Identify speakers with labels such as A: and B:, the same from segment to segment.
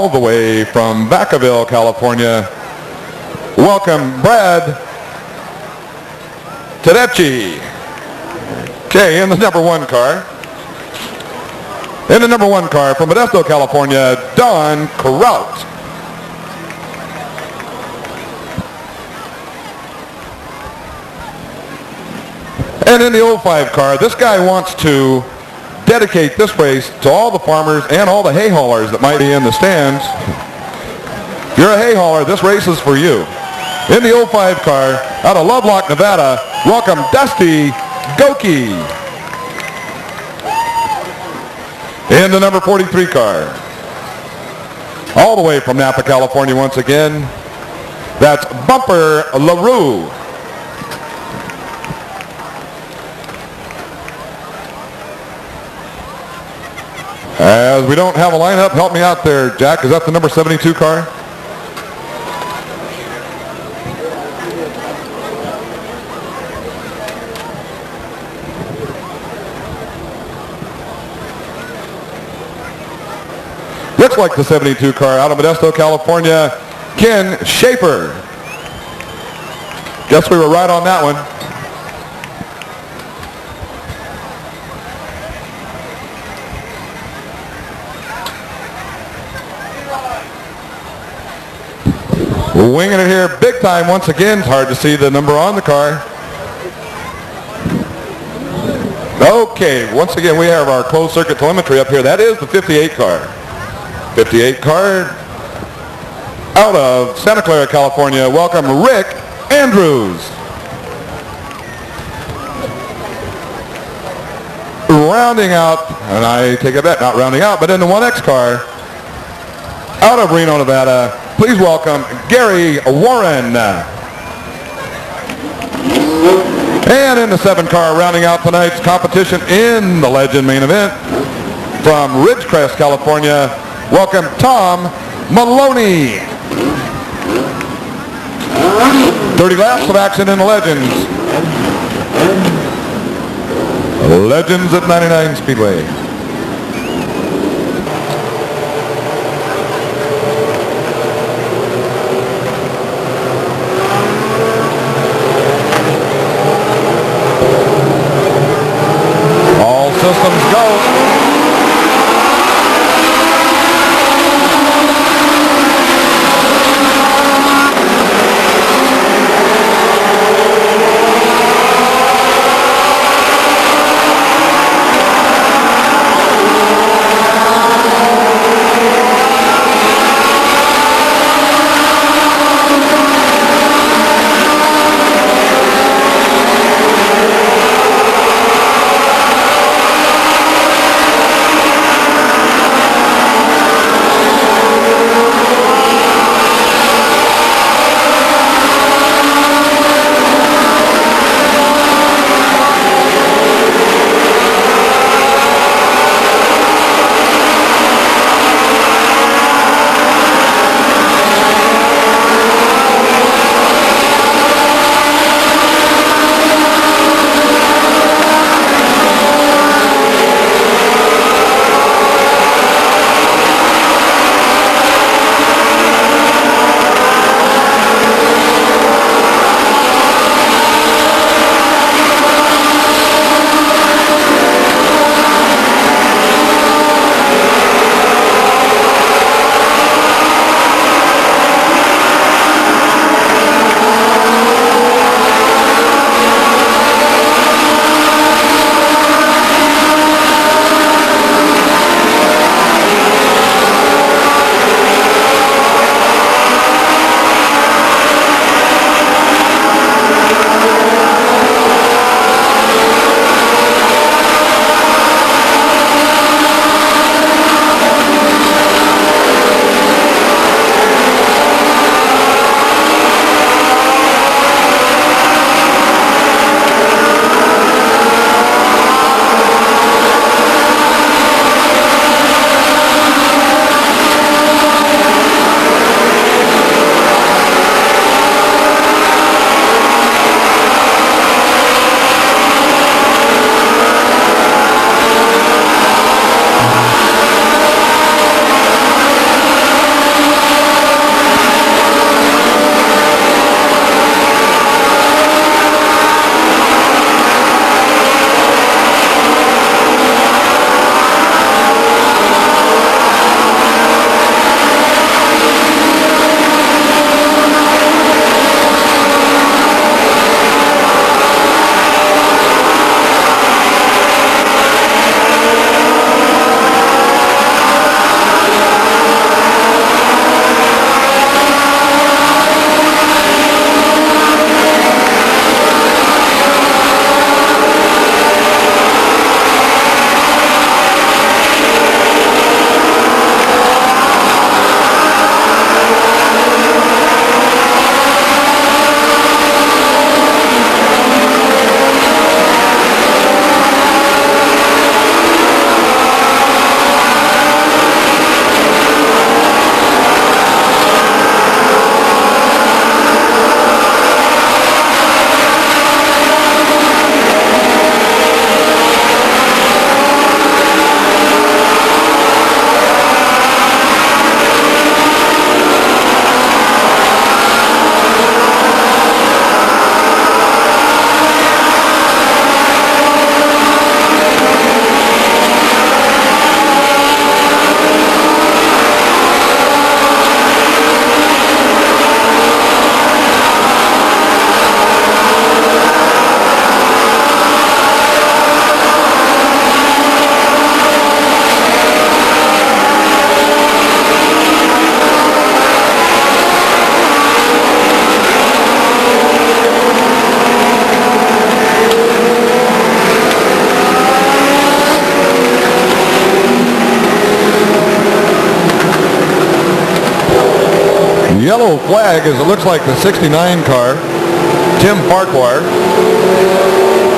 A: all the way from Vacaville, California, welcome Brad Tedeschi. Okay, in the number 1 car. In the number 1 car from Modesto, California, Don Kraut. And in the 05 car, this guy wants to dedicate this race to all the farmers and all the hay haulers that might be in the stands. If you're a hay hauler, this race is for you. In the 05 car, out of Lovelock, Nevada, welcome Dusty Goki. In the number 43 car, all the way from Napa, California once again, that's Bumper LaRue. As we don't have a lineup, help me out there, Jack. Is that the number 72 car? Looks like the 72 car out of Modesto, California, Ken Schaefer. Guess we were right on that one. Winging it here big time once again. It's hard to see the number on the car. Okay, once again we have our closed circuit telemetry up here. That is the 58 car. 58 car out of Santa Clara, California. Welcome Rick Andrews. Rounding out, and I take it back, not rounding out, but in the 1X car out of Reno, Nevada, please welcome Gary Warren. And in the 7 car, rounding out tonight's competition in the Legend main event, from Ridgecrest, California, welcome Tom Maloney. 30 laps of action in the Legends. Legends at 99 Speedway. Systems go. Yellow flag as it looks like the 69 car, Tim Farquhar,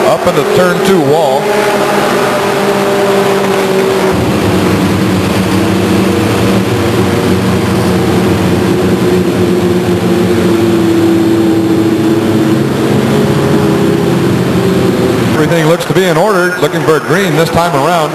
A: up into turn 2 wall. Everything looks to be in order, looking for a green this time around.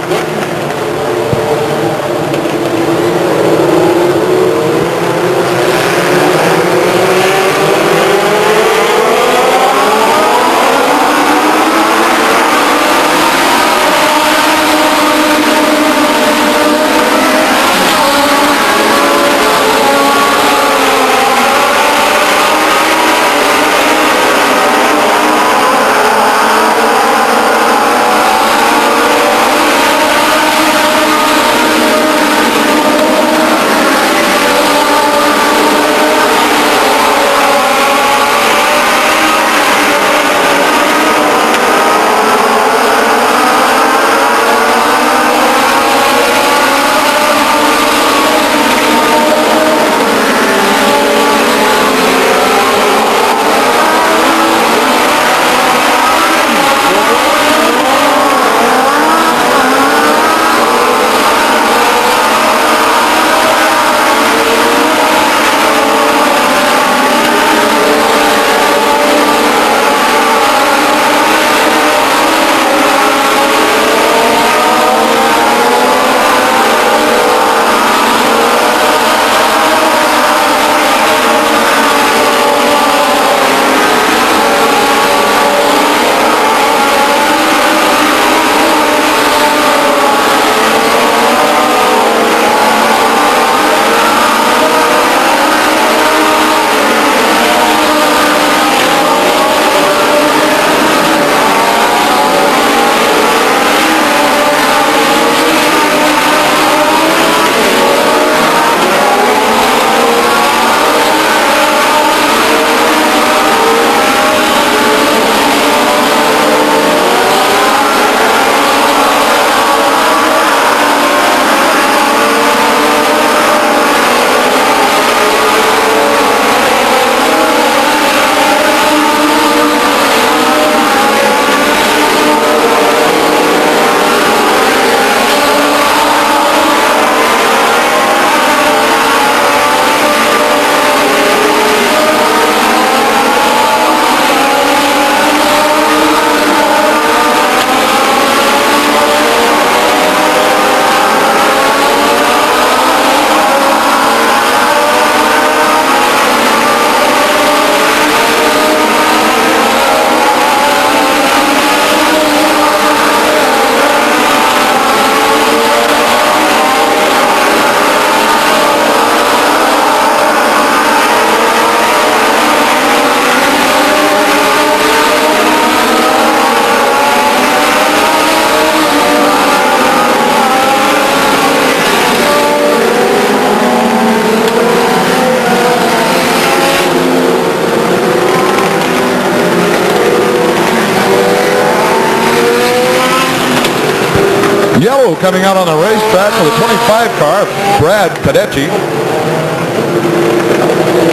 A: Yellow coming out on the racetrack for the 25 car, Brad Tedeschi.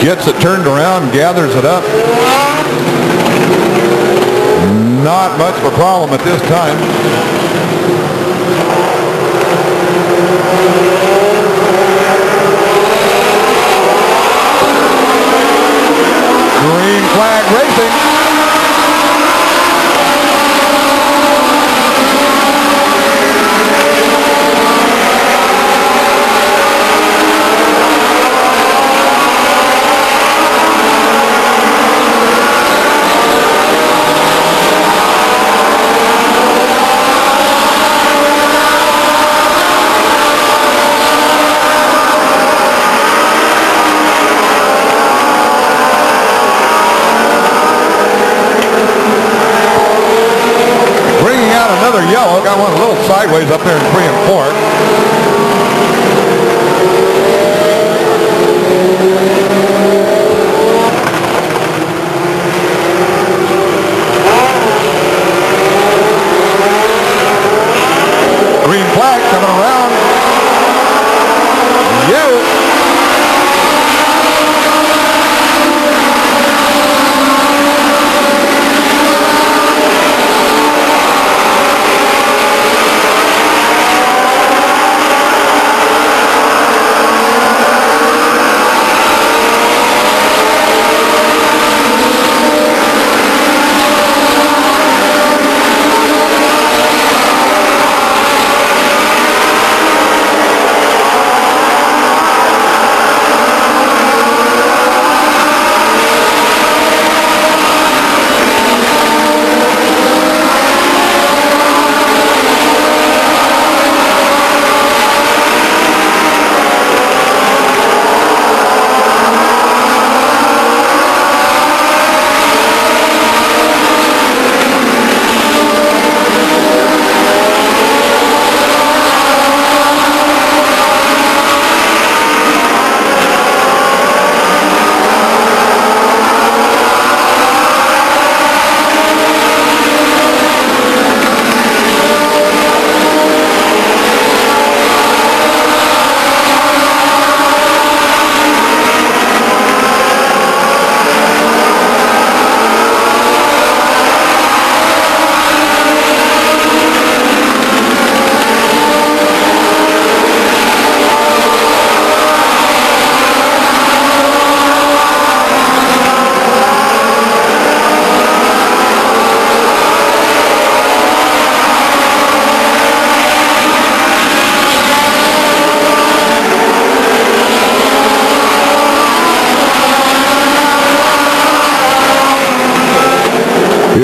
A: Gets it turned around, gathers it up. Not much of a problem at this time. Green flag racing. Yellow, got one a little sideways up there in 3 and 4. Green flag coming around. Yellow.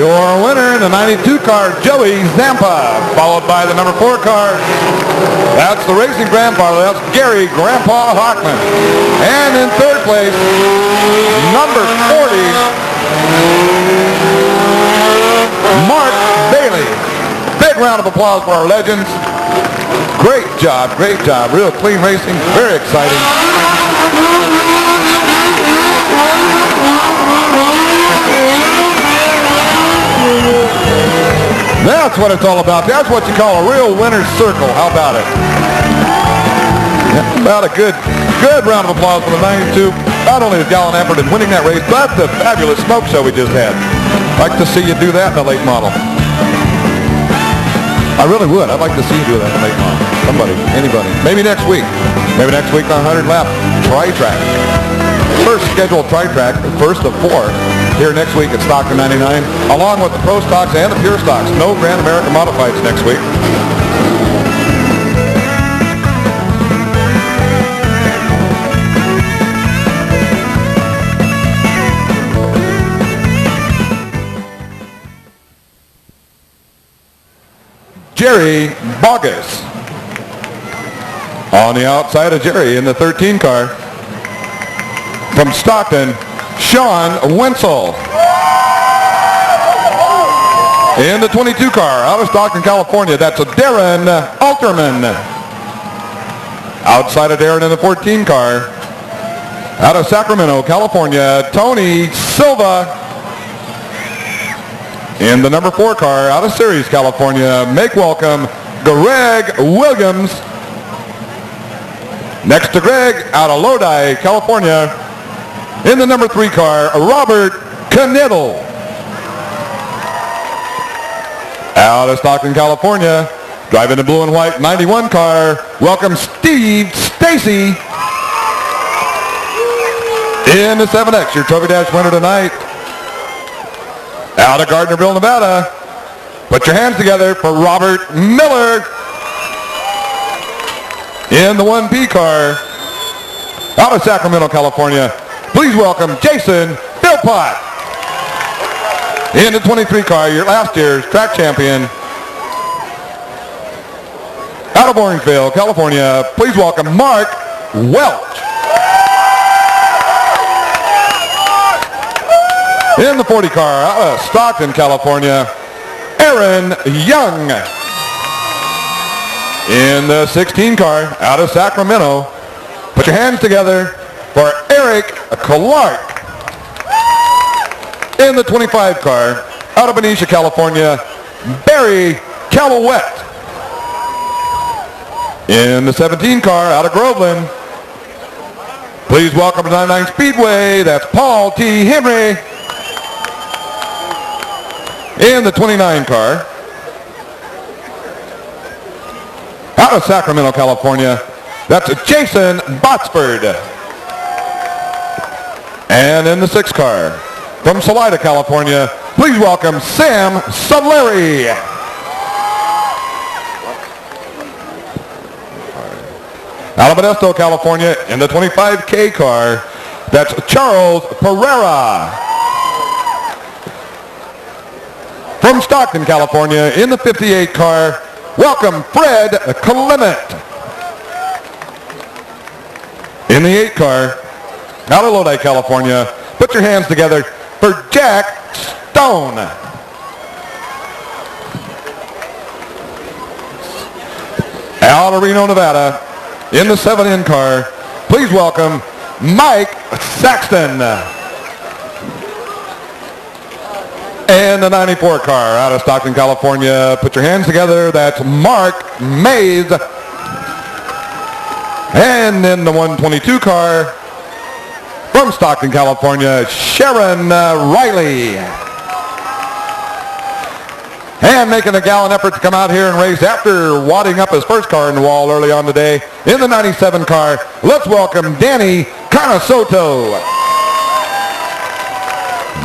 A: Your winner in the 92 car, Joey Zampa, followed by the number 4 car. That's the racing grandfather. That's Gary Grandpa Hockman. And in third place, number 40, Mark Bailey. Big round of applause for our legends. Great job, great job. Real clean racing, very exciting. That's what it's all about. That's what you call a real winner's circle. How about it? Yeah, about a good round of applause for the 92. Not only is gallant effort in winning that race, but the fabulous smoke show we just had. Like to see you do that in a late model. I really would. I'd like to see you do that in a late model. Somebody, anybody. Maybe next week. Maybe next week on 100 lap tri-track. First scheduled tri-track, first of 4, here next week at Stockton 99, along with the Pro Stocks and the Pure Stocks. No Grand American Modifieds next week. Jerry Bogus. On the outside of Jerry in the 13 car. From Stockton, Sean Wenzel. In the 22 car, out of Stockton, California, that's a Darren Alterman. Outside of Darren in the 14 car, out of Sacramento, California, Tony Silva. In the number 4 car, out of Ceres, California, make welcome Greg Williams. Next to Greg, out of Lodi, California, in the number 3 car, Robert Knittel. Out of Stockton, California, driving the blue and white 91 car, welcome Steve Stacy. In the 7X, your Trophy Dash winner tonight. Out of Gardnerville, Nevada, put your hands together for Robert Miller. In the 1P car, out of Sacramento, California, please welcome Jason Philpott. In the 23 car, your last year's track champion, out of Orangevale, California, please welcome Mark Welch. In the 40 car, out of Stockton, California, Aaron Young. In the 16 car, out of Sacramento, put your hands together for Eric Clark. In the 25 car, out of Benicia, California, Barry Calouette. In the 17 car, out of Groveland, please welcome to 99 Speedway, that's Paul T. Henry. In the 29 car, out of Sacramento, California, that's Jason Botsford. And in the 6 car, from Salida, California, please welcome Sam Solari. Out of Modesto, California, in the 25K car, that's Charles Pereira. From Stockton, California, in the 58 car, welcome Fred Clement. In the 8 car, out of Lodi, California, put your hands together for Jack Stone. Out of Reno, Nevada, in the 7N car, please welcome Mike Saxton. And the 94 car, out of Stockton, California, put your hands together, that's Mark Mays. And in the 122 car, from Stockton, California, Sharon Riley. And making a gallant effort to come out here and race after wadding up his first car in the wall early on today, in the 97 car, let's welcome Danny Canasoto.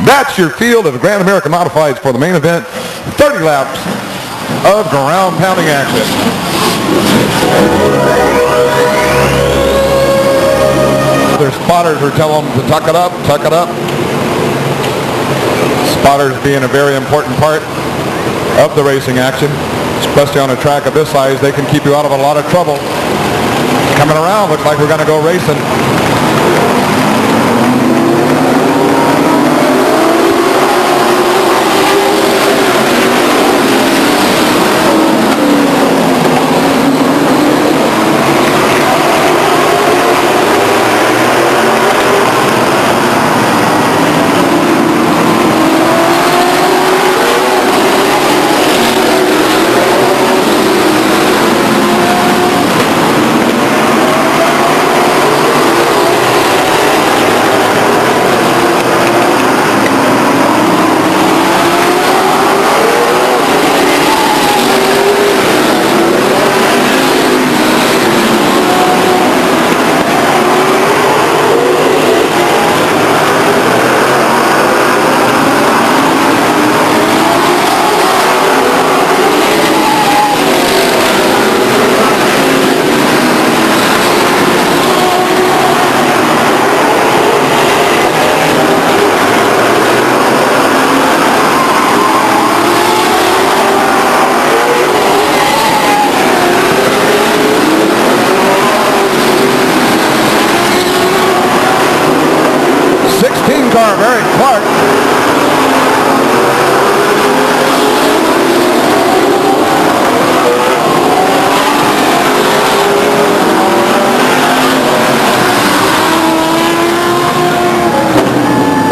A: That's your field of the Grand American Modifieds for the main event. 30 laps of ground pounding action. Their spotters are telling them to tuck it up, tuck it up. Spotters being a very important part of the racing action, especially on a track of this size. They can keep you out of a lot of trouble. Coming around, looks like we're going to go racing. Eric Clark.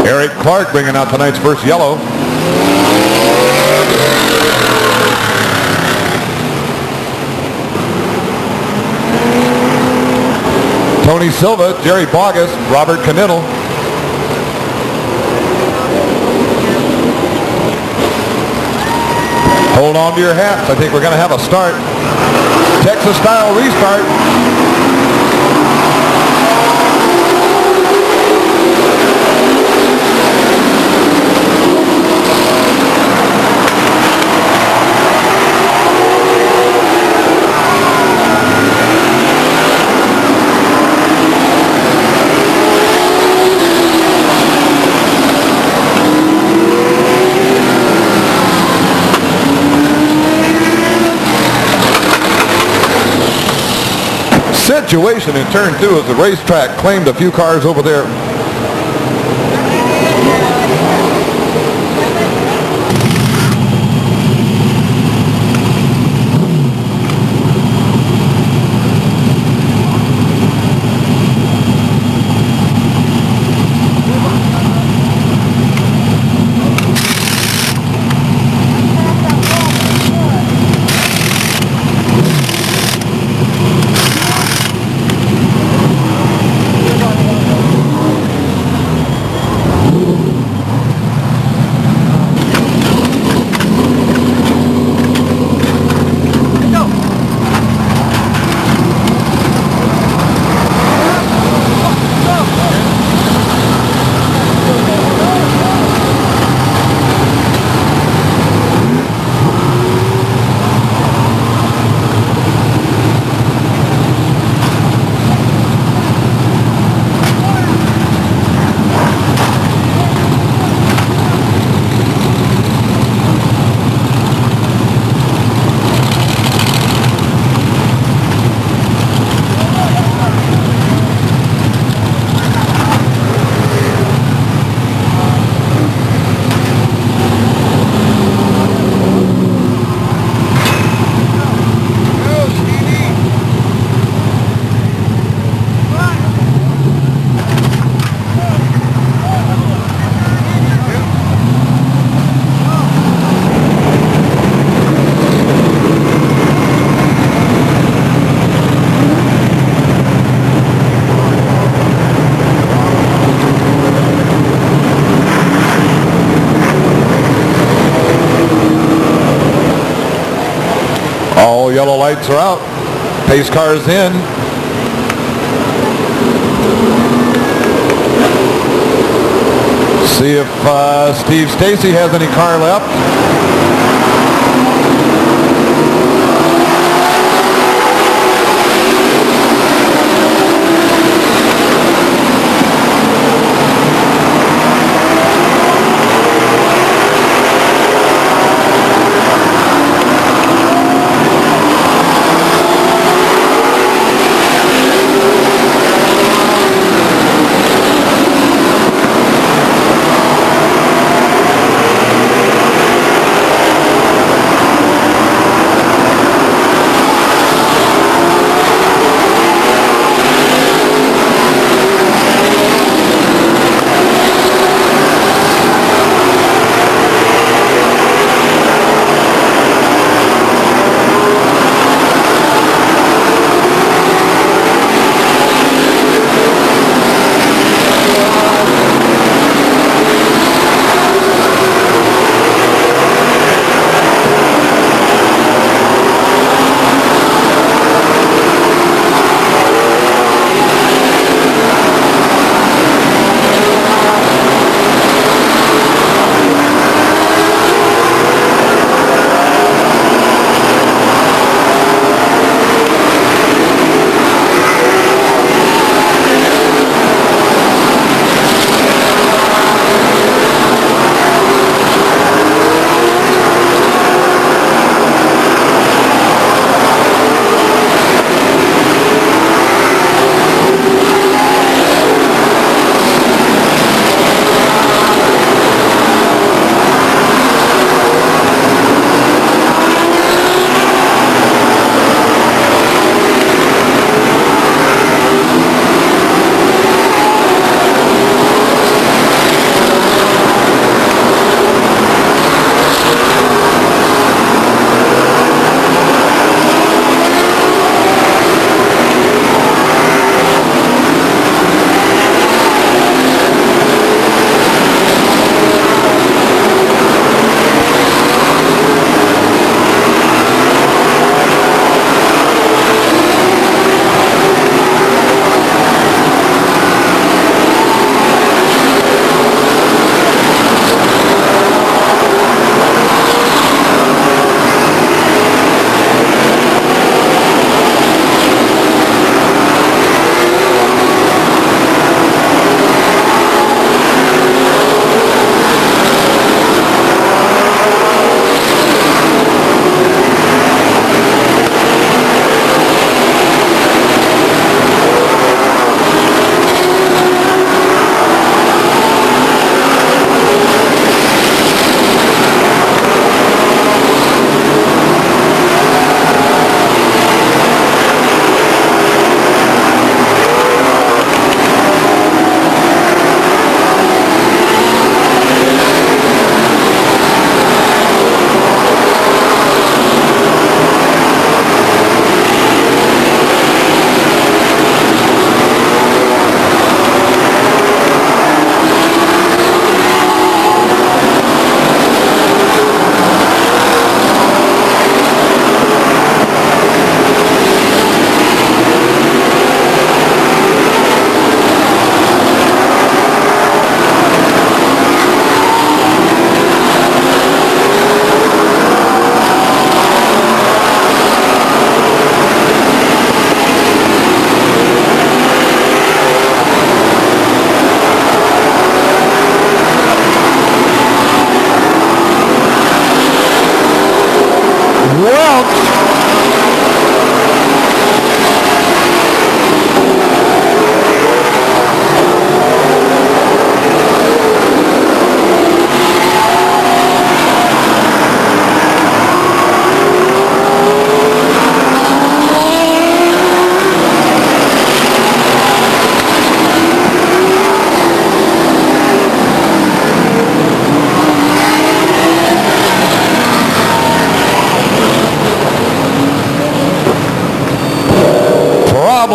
A: Eric Clark bringing out tonight's first yellow. Tony Silva, Jerry Bogus, Robert Knittel. Hold on to your hats. I think we're going to have a start. Texas-style restart. Situation in turn 2 as the racetrack claimed a few cars over there. All yellow lights are out. Pace cars in. See if Steve Stacy has any car left.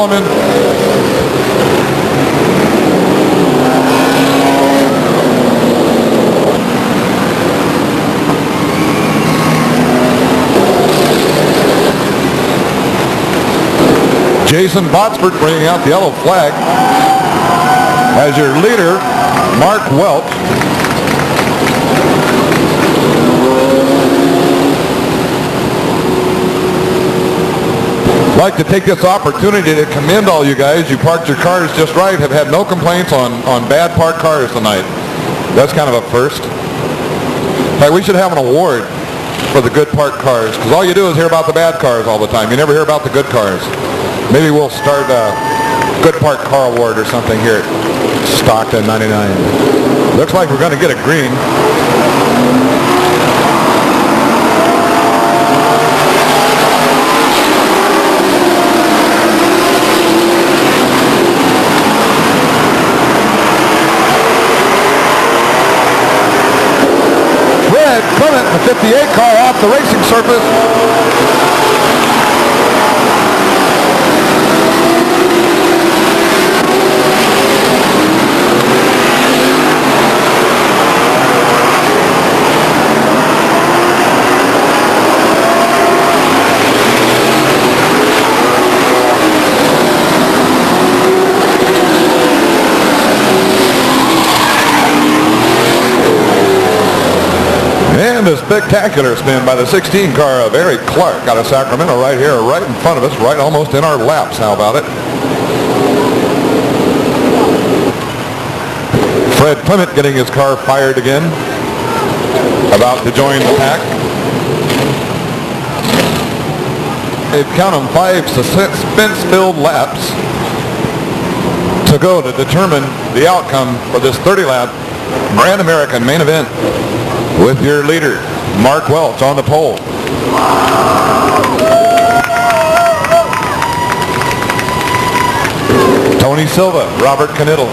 A: gentlemen, Jason Botsford bringing out the yellow flag as your leader, Mark Welch. I'd like to take this opportunity to commend all you guys. You parked your cars just right, have had no complaints on bad parked cars tonight. That's kind of a first. In fact, we should have an award for the good parked cars, because all you do is hear about the bad cars all the time. You never hear about the good cars. Maybe we'll start a good parked car award or something here at Stockton 99. Looks like we're going to get a green. Fred Clement, the 58 car off the racing surface. And a spectacular spin by the 16 car of Eric Clark out of Sacramento right here, right in front of us, right almost in our laps. How about it? Fred Clement getting his car fired again, about to join the pack. They count them 5 suspense-filled laps to go to determine the outcome for this 30-lap Grand American main event, with your leader, Mark Welch, on the pole. Tony Silva, Robert Knittel.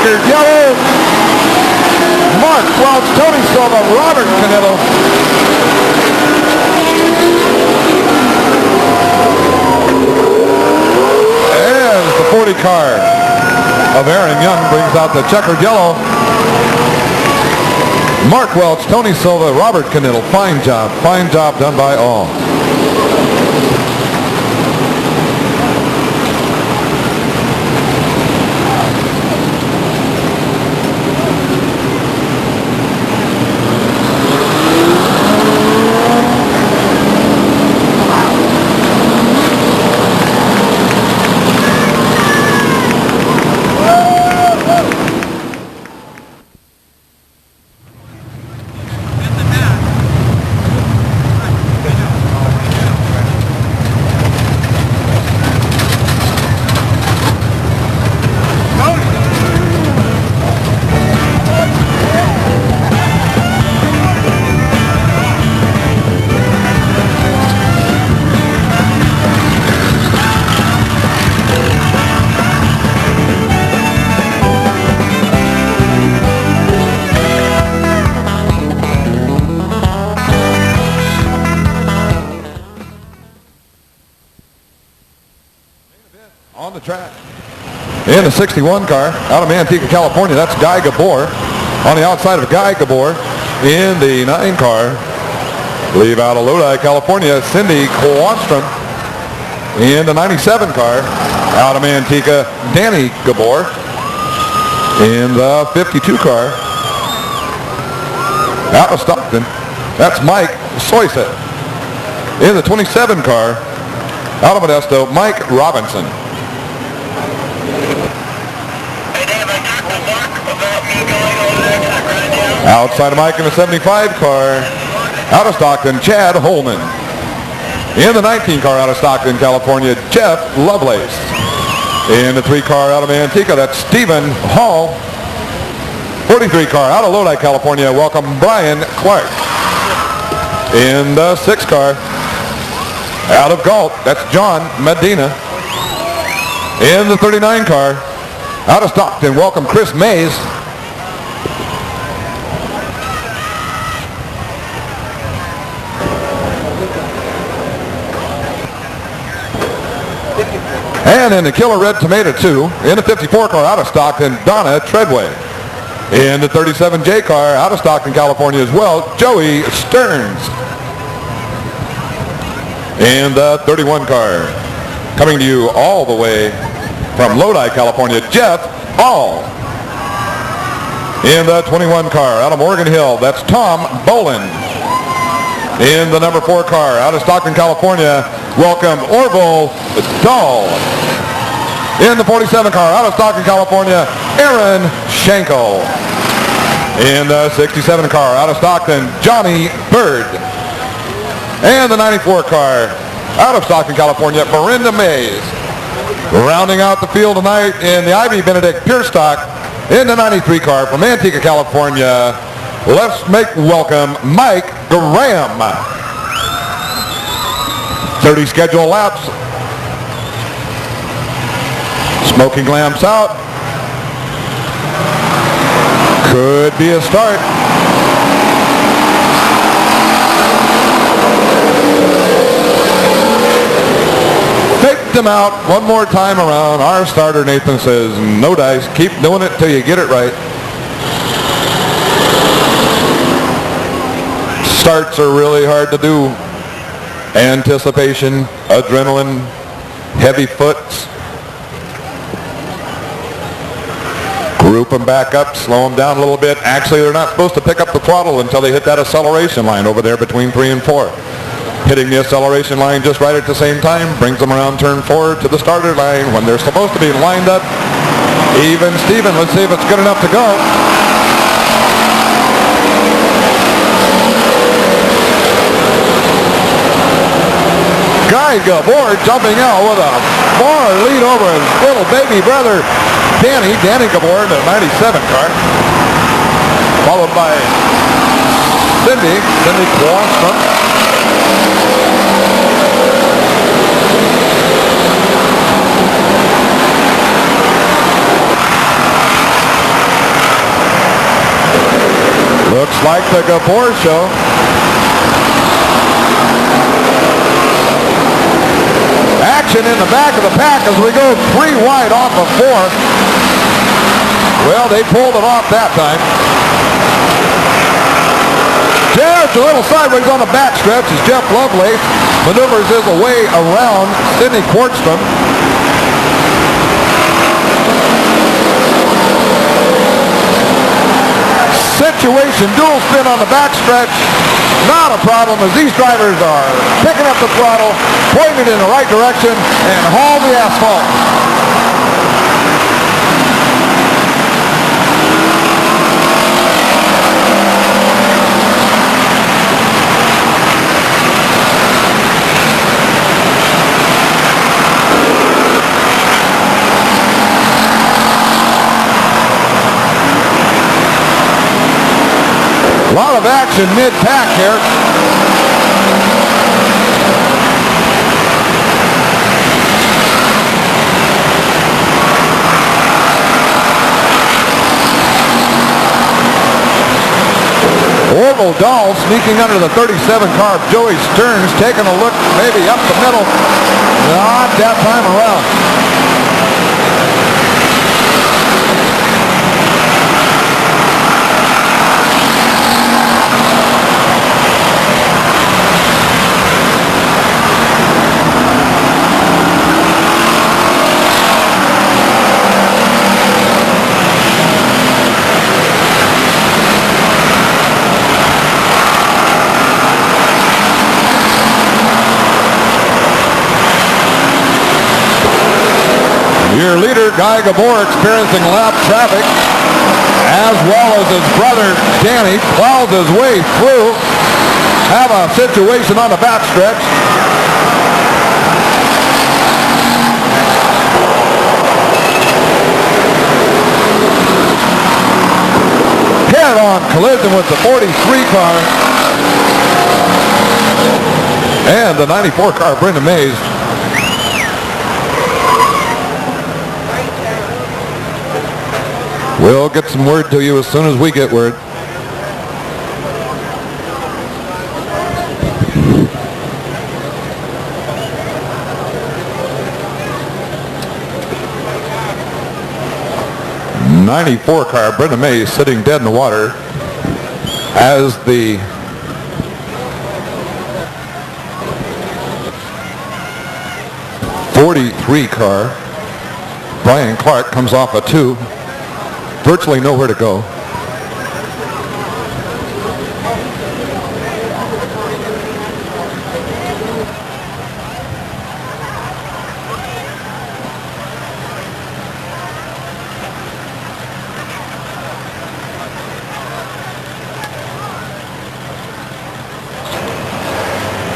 A: Yellow, Mark Welch, Tony Silva, Robert Knittel. As the 40 car of Aaron Young brings out the checkered yellow. Mark Welch, Tony Silva, Robert Knittel. Fine job done by all. On the track in the 61 car out of Manteca, California, that's Guy Gabor. On the outside of Guy Gabor in the 9 car, leave out of Lodi, California, Cindy Kwastrom. In the 97 car out of Manteca, Danny Gabor. In the 52 car out of Stockton, that's Mike Soyset. In the 27 car out of Modesto, Mike Robinson. Outside of Mike in the 75 car, out of Stockton, Chad Holman. In the 19 car out of Stockton, California, Jeff Lovelace. In the 3 car out of Manteca, that's Stephen Hall. 43 car out of Lodi, California, welcome Brian Clark. In the 6 car out of Galt, that's John Medina. In the 39 car out of Stockton, welcome Chris Mays. And in the Killer Red Tomato 2, in the 54 car out of Stockton, Donna Treadway. In the 37J car out of Stockton, California as well, Joey Stearns. In the 31 car, coming to you all the way from Lodi, California, Jeff Hall. In the 21 car out of Morgan Hill, that's Tom Boland. In the number 4 car out of Stockton, California, welcome Orville Dahl. In the 47 car out of Stockton, California, Aaron Schenkel. In the 67 car out of Stockton, Johnny Bird. And the 94 car out of Stockton, California, Miranda Mays. Rounding out the field tonight in the Ivy Benedict Pure Stock, in the 93 car from Manteca, California, let's make welcome Mike Graham. 30 scheduled laps. Smoking lamps out. Could be a start. Take them out one more time around. Our starter, Nathan, says no dice. Keep doing it till you get it right. Starts are really hard to do. Anticipation, adrenaline, heavy foots. Group them back up, slow them down a little bit. Actually, they're not supposed to pick up the throttle until they hit that acceleration line over there between 3 and 4. Hitting the acceleration line just right at the same time brings them around turn 4 to the starter line when they're supposed to be lined up. Even Steven, let's see if it's good enough to go. Guy Gabor jumping out with a far lead over his little baby brother, Danny Gabor, the 97 car. Followed by Cindy Quanstrom. Looks like the Gabor show. Action in the back of the pack as we go 3 wide off of 4. Well, they pulled it off that time. Just a little sideways on the back stretch as Jeff Lovelace maneuvers his way around Sidney Quartstrom. Situation, dual spin on the back stretch. Not a problem as these drivers are picking up the throttle, pointing it in the right direction, and haul the asphalt. A lot of action mid-pack here. Orville Dahl sneaking under the 37 car of Joey Stearns, taking a look maybe up the middle. Not that time around. Your leader, Guy Gabor, experiencing lap traffic. as well as his brother Danny, plows his way through. Have a situation on the backstretch. Head-on collision with the 43 car and the 94 car, Brendan Mays. We'll get some word to you as soon as we get word. '94 car, Brendan Mays, sitting dead in the water as the '43 car, Brian Clark, comes off a 2. Virtually nowhere to go.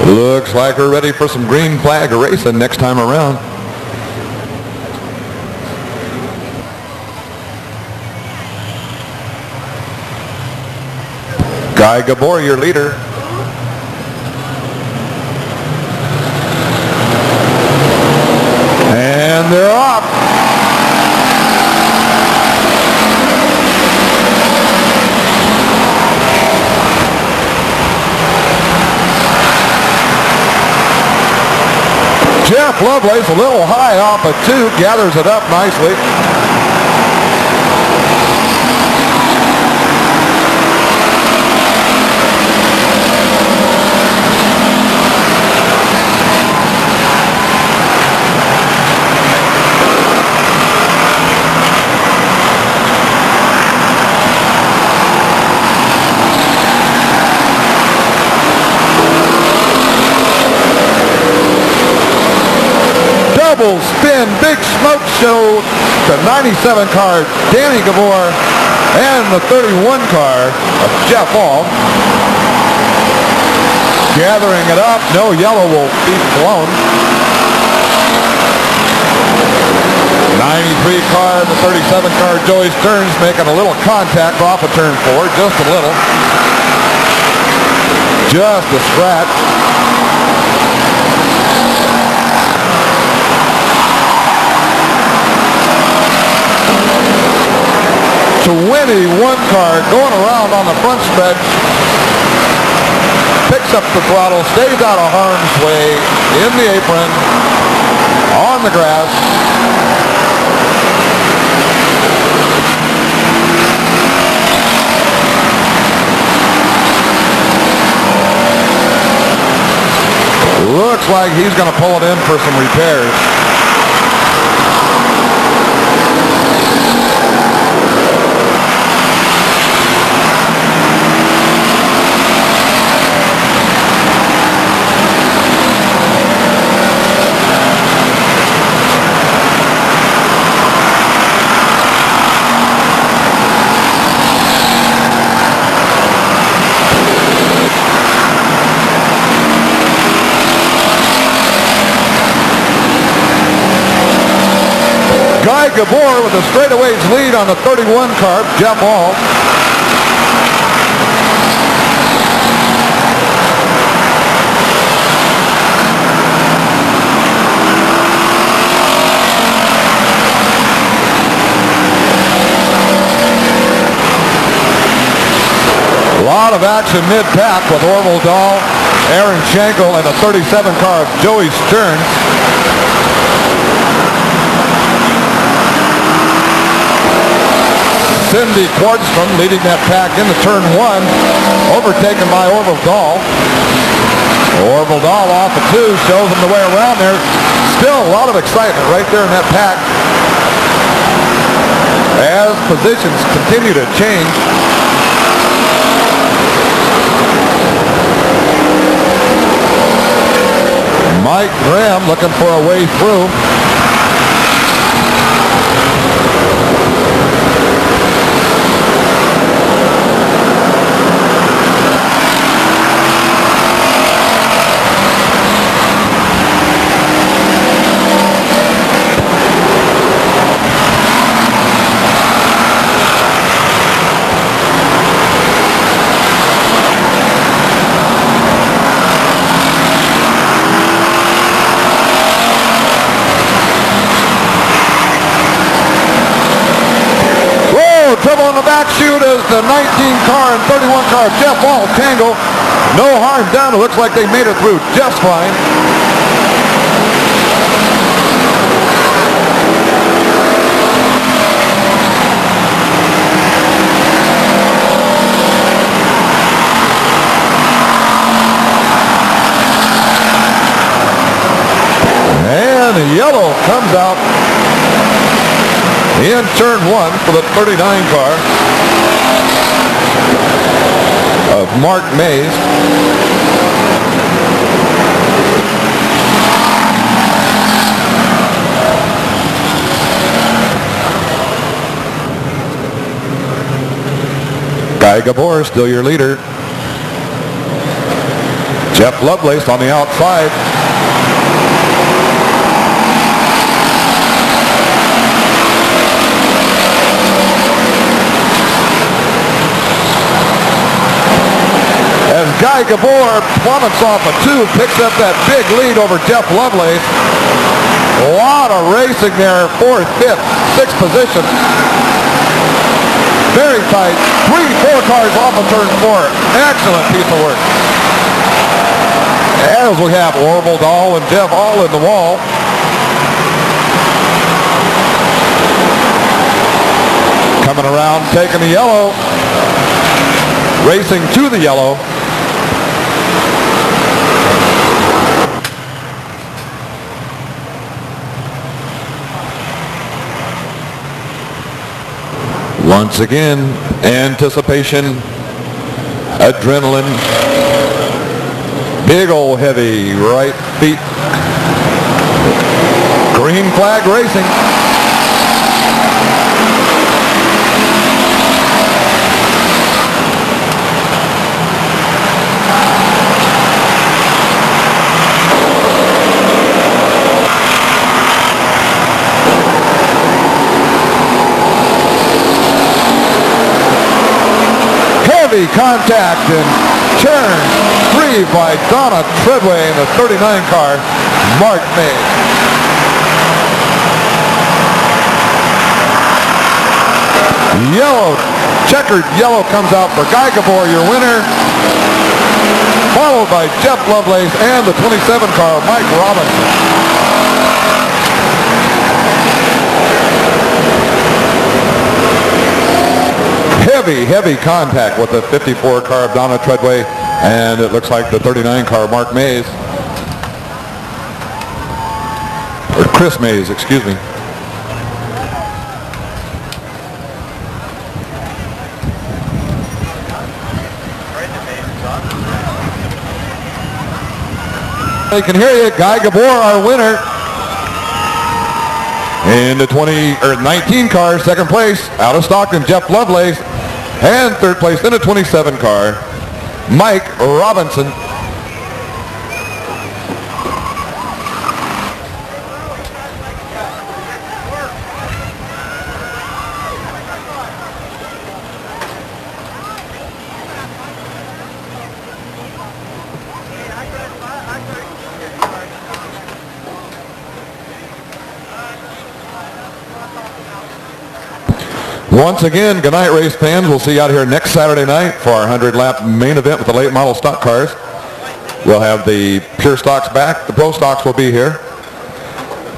A: Looks like we're ready for some green flag racing next time around. Guy Gabor, your leader. And they're off. Jeff Lovelace a little high off a 2, gathers it up nicely. Double spin, big smoke show to 97 car Danny Gabor and the 31 car of Jeff Hall. Gathering it up, no yellow will be blown. 93 car, the 37 car Joey Stearns making a little contact off of turn 4, just a little. Just a scratch. To Winnie, 1 car going around on the front stretch, picks up the throttle, stays out of harm's way in the apron, on the grass. Looks like he's going to pull it in for some repairs. Guy Gabor with a straightaways lead on the 31 car, Jeff Hall. A lot of action mid-pack with Orville Dahl, Aaron Schenkel, and the 37 car of Joey Stearns. Cindy Quartstrom leading that pack into turn 1, overtaken by Orville Dahl. Orville Dahl off the 2, shows him the way around there. Still a lot of excitement right there in that pack as positions continue to change. Mike Graham looking for a way through. back chute as the 19 car and 31 car Jeff Wall tangle. No harm done. It looks like they made it through just fine. And yellow comes out in turn one for the 39 car of Mark Mays. Guy Gabor still your leader. Jeff Lovelace on the outside. As Guy Gabor plummets off a 2, picks up that big lead over Jeff Lovelace. A lot of racing there, 4th, 5th, 6th position. Very tight. 3-4 cars off of turn 4. Excellent piece of work. As we have Orville Dahl and Jeff all in the wall. Coming around, taking the yellow. Racing to the yellow. Once again, anticipation, adrenaline, big old heavy right feet. Green flag racing. Heavy contact in turn 3 by Donna Treadway in the 39 car, Mark Mays. Yellow, checkered yellow comes out for Guy Gabor, your winner, followed by Jeff Lovelace and the 27 car, Mike Robinson. Heavy contact with the 54 car of Donna Treadway, and it looks like the 39 car Mark Mays, or Chris Mays, excuse me. I can hear you. Guy Gabor, our winner. In the 19 car, second place, out of Stockton, Jeff Lovelace. And third place in the 27 car, Mike Robinson. Once again, good night, race fans. We'll see you out here next Saturday night for our 100-lap main event with the late model stock cars. We'll have the pure stocks back. The pro stocks will be here.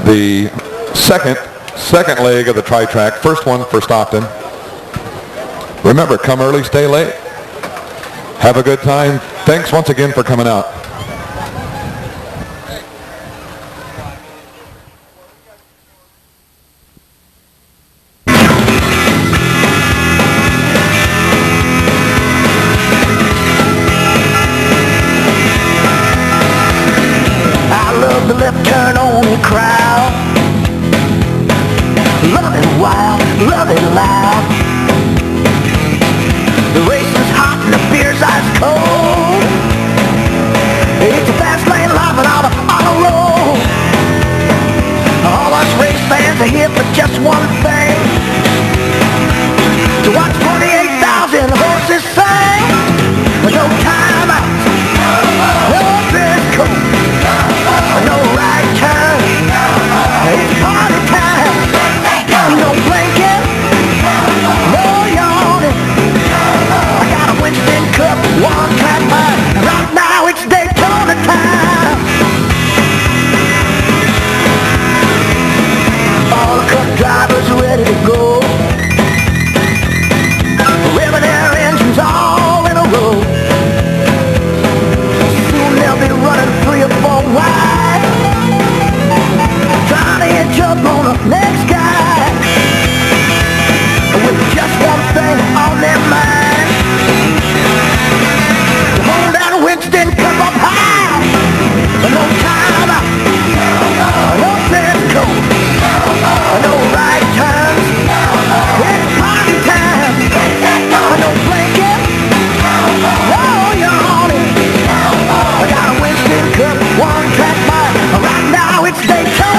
A: The second leg of the tri-track. First one for Stockton. Remember, come early, stay late. Have a good time. Thanks once again for coming out.
B: No blinking, no yawning. one-track mind. Right now it's Daytona.